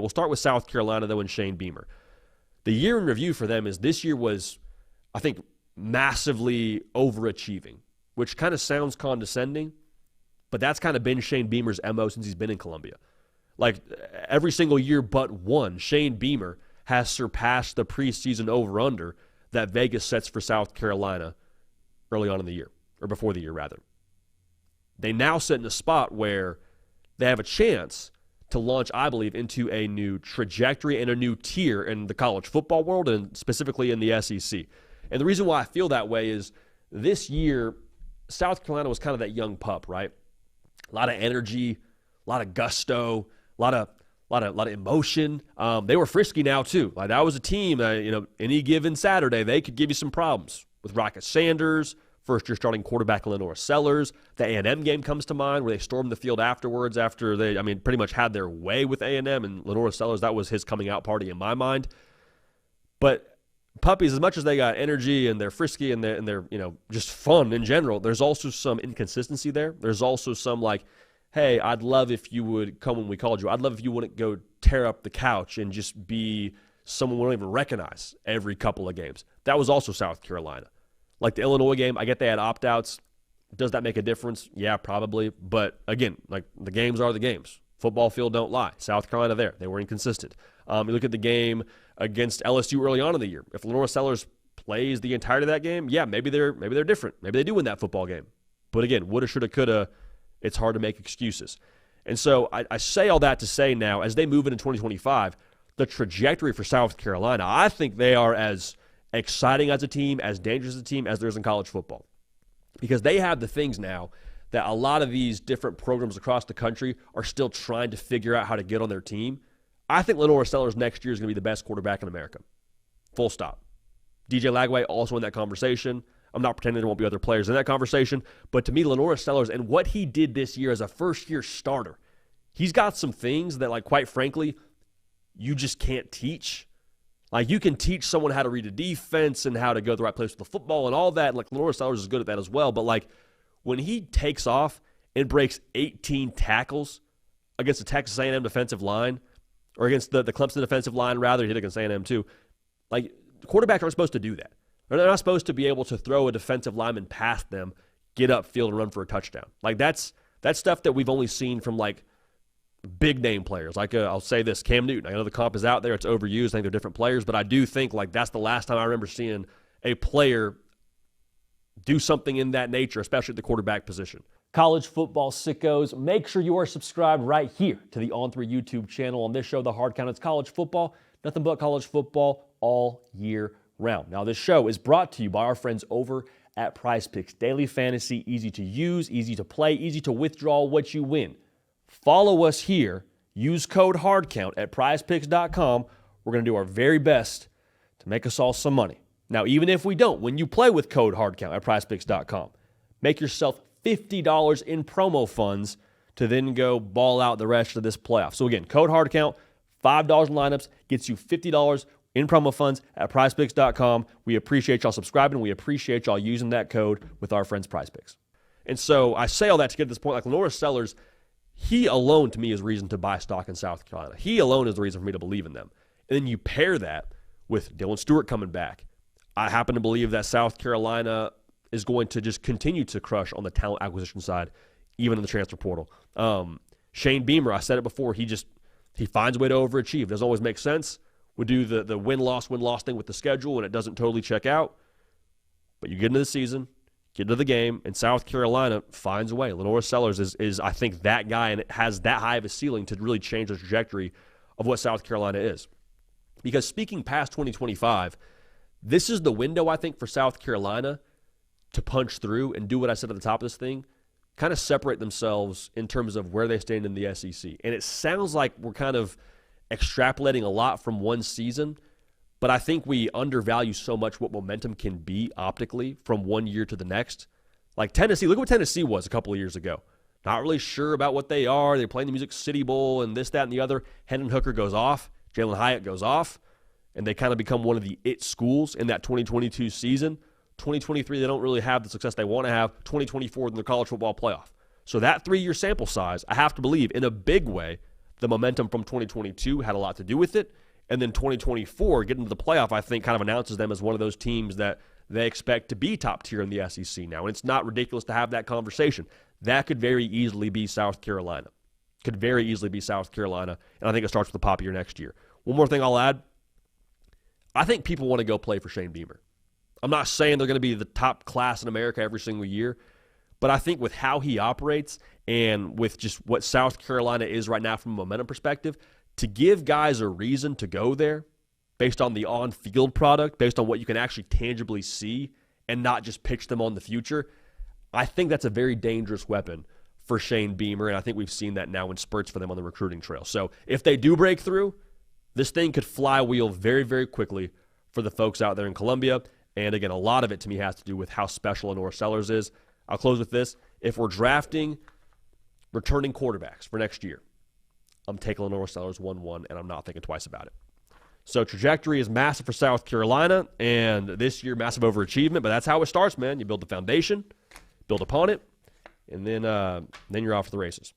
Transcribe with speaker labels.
Speaker 1: We'll start with South Carolina, though, and Shane Beamer. The year in review for them is this year was, I think, massively overachieving, which kind of sounds condescending, but that's kind of been Shane Beamer's MO since he's been in Columbia. Like, every single year but one, Shane Beamer has surpassed the preseason over-under that Vegas sets for South Carolina early on in the year, or before the year, rather. They now sit in a spot where they have a chance to launch, I believe, into a new trajectory and a new tier in the college football world, and specifically in the SEC. And the reason why I feel that way is this year, South Carolina was kind of that young pup, right? A lot of energy, a lot of gusto, a lot of emotion. They were frisky now too. Like, that was a team. Any given Saturday, they could give you some problems with Rocket Sanders, first-year starting quarterback LaNorris Sellers. The A&M game comes to mind where they stormed the field afterwards after they, pretty much had their way with A&M, and LaNorris Sellers, that was his coming-out party in my mind. But puppies, as much as they got energy and they're frisky and they're just fun in general, there's also some inconsistency there. There's also some like, hey, I'd love if you would come when we called you. I'd love if you wouldn't go tear up the couch and just be someone we don't even recognize every couple of games. That was also South Carolina. Like the Illinois game, I get they had opt-outs. Does that make a difference? Yeah, probably. But again, like, the games are the games. Football field don't lie. South Carolina there. They were inconsistent. You look at the game against LSU early on in the year. If Lenor Sellers plays the entirety of that game, yeah, maybe they're different. Maybe they do win that football game. But again, woulda, shoulda, coulda, it's hard to make excuses. And so I say all that to say now, as they move into 2025, the trajectory for South Carolina, I think they are as exciting as a team, as dangerous as a team as there is in college football. Because they have the things now that a lot of these different programs across the country are still trying to figure out how to get on their team. I think Lenor Sellers next year is going to be the best quarterback in America. Full stop. DJ Lagway also in that conversation. I'm not pretending there won't be other players in that conversation, but to me, LaNorris Sellers and what he did this year as a first-year starter, he's got some things that, like, quite frankly, you just can't teach. Like, you can teach someone how to read a defense and how to go the right place with the football and all that. Like, LaNorris Sellers is good at that as well. But, like, when he takes off and breaks 18 tackles against the Texas A&M defensive line, or against the Clemson defensive line, rather, he did against A&M too, like, quarterbacks aren't supposed to do that. They're not supposed to be able to throw a defensive lineman past them, get upfield, and run for a touchdown. Like, that's stuff that we've only seen from, like, big-name players. Like, I'll say this, Cam Newton. I know the comp is out there. It's overused. I think they're different players. But I do think, like, that's the last time I remember seeing a player do something in that nature, especially at the quarterback position. College football sickos, make sure you are subscribed right here to the On3 YouTube channel. On this show, The Hard Count, it's college football, nothing but college football all year round. Now, this show is brought to you by our friends over at PrizePicks. Daily fantasy, easy to use, easy to play, easy to withdraw what you win. Follow us here. Use code HARDCOUNT at prizepicks.com. We're going to do our very best to make us all some money. Now, even if we don't, when you play with code HARDCOUNT at prizepicks.com, make yourself $50 in promo funds to then go ball out the rest of this playoff. So again, code HARDCOUNT, $5 in lineups, gets you $50 in promo funds at prizepicks.com. We appreciate y'all subscribing. We appreciate y'all using that code with our friends PrizePicks. And so I say all that to get to this point. Like, LaNorris Sellers, he alone to me is reason to buy stock in South Carolina. He alone is the reason for me to believe in them. And then you pair that with Dylan Stewart coming back. I happen to believe that South Carolina is going to just continue to crush on the talent acquisition side, even in the transfer portal. Shane Beamer, I said it before, he finds a way to overachieve. Doesn't always make sense. We do the win-loss thing with the schedule, and it doesn't totally check out. But you get into the season, get into the game, and South Carolina finds a way. LaNorris Sellers is, I think, that guy, and it has that high of a ceiling to really change the trajectory of what South Carolina is. Because speaking past 2025, this is the window, I think, for South Carolina to punch through and do what I said at the top of this thing, kind of separate themselves in terms of where they stand in the SEC. And it sounds like we're kind of extrapolating a lot from one season, but I think we undervalue so much what momentum can be optically from one year to the next. Like Tennessee, look at what Tennessee was a couple of years ago. Not really sure about what they are. They're playing the Music City Bowl and this, that, and the other. Hendon Hooker goes off. Jalen Hyatt goes off. And they kind of become one of the it schools in that 2022 season. 2023, they don't really have the success they want to have. 2024 in the college football playoff. So that 3-year sample size, I have to believe in a big way the momentum from 2022 had a lot to do with it. And then 2024, getting to the playoff, I think kind of announces them as one of those teams that they expect to be top tier in the SEC now. And it's not ridiculous to have that conversation. That could very easily be South Carolina. Could very easily be South Carolina. And I think it starts with the pop year next year. One more thing I'll add. I think people want to go play for Shane Beamer. I'm not saying they're going to be the top class in America every single year, but I think with how he operates and with just what South Carolina is right now from a momentum perspective, to give guys a reason to go there based on the on-field product, based on what you can actually tangibly see and not just pitch them on the future, I think that's a very dangerous weapon for Shane Beamer, and I think we've seen that now in spurts for them on the recruiting trail. So if they do break through, this thing could flywheel very, very quickly for the folks out there in Columbia. And again, a lot of it to me has to do with how special Lenor Sellers is. I'll close with this. If we're drafting returning quarterbacks for next year, I'm taking Lenor Sellers 1-1, and I'm not thinking twice about it. So trajectory is massive for South Carolina, and this year, massive overachievement. But that's how it starts, man. You build the foundation, build upon it, and then you're off to the races.